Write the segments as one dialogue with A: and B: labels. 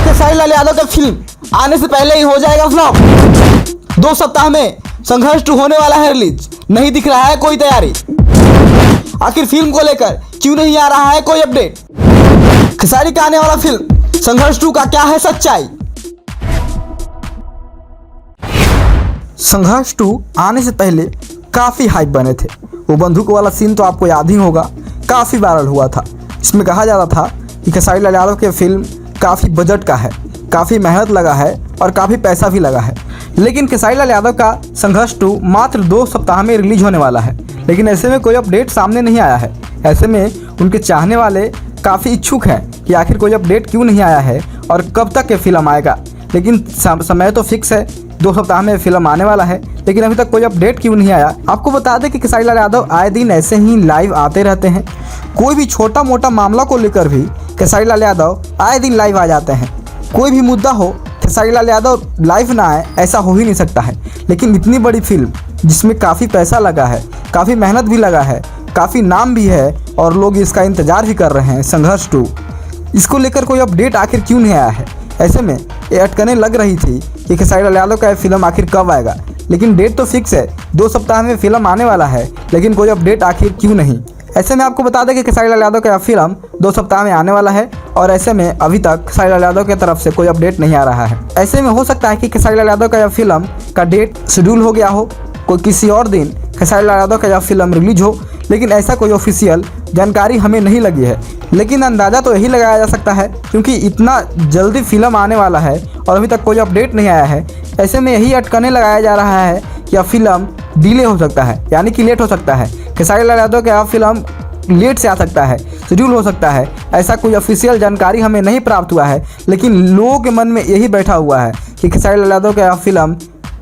A: खेसारी लाल यादव का फिल्म आने से पहले ही हो जाएगा फ्लॉप। 2 सप्ताह में संघर्ष 2 होने वाला है रिलीज, नहीं दिख रहा है कोई तैयारी। आखिर फिल्म को लेकर क्यों नहीं आ रहा है कोई अपडेट? खेसारी का आने वाला फिल्म संघर्ष 2 का क्या है सच्चाई? संघर्ष 2 आने से पहले काफ़ी हाइप बने थे। वो बंदूक वाला सीन तो आपको याद ही होगा, काफ़ी वायरल हुआ था। इसमें कहा जा रहा था कि खेसारी लाल यादव के फिल्म काफ़ी बजट का है, काफ़ी मेहनत लगा है और काफ़ी पैसा भी लगा है। लेकिन खेसारी लाल यादव का संघर्ष 2 मात्र 2 सप्ताह में रिलीज होने वाला है। लेकिन ऐसे में कोई अपडेट सामने नहीं आया है। ऐसे में उनके चाहने वाले काफ़ी इच्छुक हैं कि आखिर कोई अपडेट क्यों नहीं आया है और कब तक ये फिल्म आएगा। लेकिन समय तो फिक्स है, 2 सप्ताह में फिल्म आने वाला है, लेकिन अभी तक कोई अपडेट क्यों नहीं आया? आपको बता दें कि खेसारी लाल यादव आए दिन ऐसे ही लाइव आते रहते हैं। कोई भी छोटा मोटा मामला को लेकर भी खेसारी लाल यादव आए दिन लाइव आ जाते हैं। कोई भी मुद्दा हो, खेसारी लाल यादव लाइव ना आए ऐसा हो ही नहीं सकता है। लेकिन इतनी बड़ी फिल्म जिसमें काफ़ी पैसा लगा है, काफ़ी मेहनत भी लगा है, काफ़ी नाम भी है और लोग इसका इंतज़ार भी कर रहे हैं, संघर्ष 2, इसको लेकर कोई अपडेट आखिर क्यों नहीं आया है? ऐसे में ये अटकने लग रही थी कि खेसारी लाल यादव का फिल्म आखिर कब आएगा। लेकिन डेट तो फिक्स है, 2 सप्ताह में फिल्म आने वाला है, लेकिन कोई अपडेट आखिर क्यों नहीं? ऐसे में आपको बता दें कि खेसारी लाल यादव का फिल्म 2 सप्ताह में आने वाला है और ऐसे में अभी तक खेसारी लाल यादव की तरफ से कोई अपडेट नहीं आ रहा है। ऐसे में हो सकता है कि खेसारी लाल यादव का फिल्म का डेट शेड्यूल हो गया हो, कोई किसी और दिन खेसारी लाल यादव का फिल्म रिलीज हो, लेकिन ऐसा कोई ऑफिशियल जानकारी हमें नहीं लगी है। लेकिन अंदाज़ा तो यही लगाया जा सकता है क्योंकि इतना जल्दी फिल्म आने वाला है और अभी तक कोई अपडेट नहीं आया है। ऐसे में यही अटकने लगाया जा रहा है कि यह फिल्म डिले हो सकता है, यानी कि लेट हो सकता है। खेसारी लाल यादव का फिल्म लेट से आ सकता है, शेड्यूल हो सकता है। ऐसा कोई ऑफिशियल जानकारी हमें नहीं प्राप्त हुआ है, लेकिन लोगों के मन में यही बैठा हुआ है कि खेसारी लाल यादव का फिल्म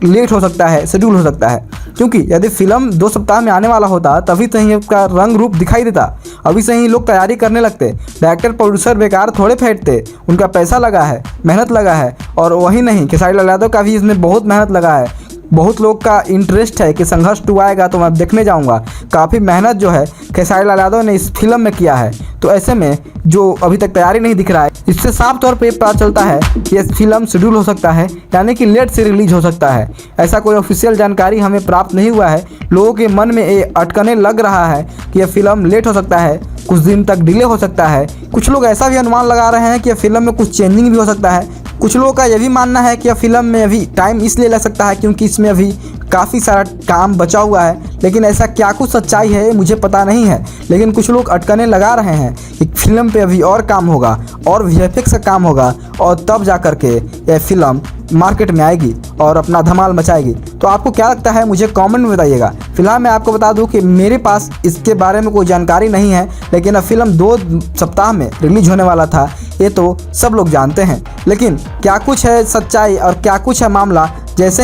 A: लेट हो सकता है, शेड्यूल हो सकता है। क्योंकि यदि फिल्म 2 सप्ताह में आने वाला होता तभी तो ही उसका रंग रूप दिखाई देता, अभी से ही लोग तैयारी करने लगते। डायरेक्टर प्रोड्यूसर बेकार थोड़े फेंटते, उनका पैसा लगा है, मेहनत लगा है। और वही नहीं, खेसारी लाल यादव का भी इसमें बहुत मेहनत लगा है। बहुत लोग का इंटरेस्ट है कि संघर्ष 2 आएगा तो मैं देखने जाऊंगा। काफ़ी मेहनत जो है खेसारी लाल यादव ने इस फिल्म में किया है। तो ऐसे में जो अभी तक तैयारी नहीं दिख रहा है, इससे साफ तौर पे पता चलता है कि यह फिल्म शेड्यूल हो सकता है, यानी कि लेट से रिलीज हो सकता है। ऐसा कोई ऑफिशियल जानकारी हमें प्राप्त नहीं हुआ है। लोगों के मन में ये अटकने लग रहा है कि यह फिल्म लेट हो सकता है, कुछ दिन तक डिले हो सकता है। कुछ लोग ऐसा भी अनुमान लगा रहे हैं कि यह फिल्म में कुछ चेंजिंग भी हो सकता है। कुछ लोगों का यह भी मानना है कि यह फिल्म में अभी टाइम इसलिए लग सकता है क्योंकि इसमें अभी काफ़ी सारा काम बचा हुआ है। लेकिन ऐसा क्या कुछ सच्चाई है मुझे पता नहीं है। लेकिन कुछ लोग अटकने लगा रहे हैं कि फिल्म पे अभी और काम होगा और वीएफएक्स का काम होगा और तब जा कर के यह फिल्म मार्केट में आएगी और अपना धमाल मचाएगी। तो आपको क्या लगता है मुझे कमेंट में बताइएगा। फिलहाल मैं आपको बता दूं कि मेरे पास इसके बारे में कोई जानकारी नहीं है, लेकिन अब फिल्म 2 सप्ताह में रिलीज होने वाला था, ये तो सब लोग जानते हैं। लेकिन क्या कुछ है सच्चाई और क्या कुछ है मामला, जैसे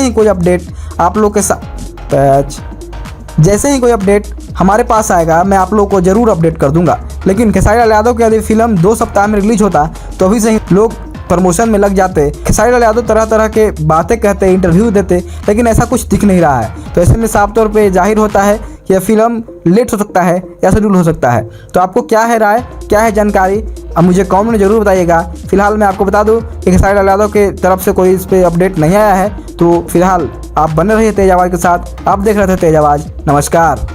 A: ही कोई अपडेट आप लोग के साथ जैसे ही कोई अपडेट हमारे पास आएगा मैं आप लोगों को ज़रूर अपडेट कर दूंगा। लेकिन खेसारी लाल यादव की यदि फिल्म 2 सप्ताह में रिलीज होता तो अभी से ही लोग प्रमोशन में लग जाते। खेसारी लाल यादव तरह तरह के बातें कहते, इंटरव्यू देते, लेकिन ऐसा कुछ दिख नहीं रहा है। तो ऐसे में साफ तौर पे जाहिर होता है कि यह फिल्म लेट हो सकता है या शेड्यूल हो सकता है। तो आपको क्या है राय, क्या है जानकारी, अब मुझे कमेंट में ज़रूर बताइएगा। फिलहाल मैं आपको बता दूं कि खेसारी लाल यादव के तरफ से कोई इस पर अपडेट नहीं आया है। तो फिलहाल आप बने रहिए तेज आवाज़ के साथ। आप देख रहे थे तेज आवाज़। नमस्कार।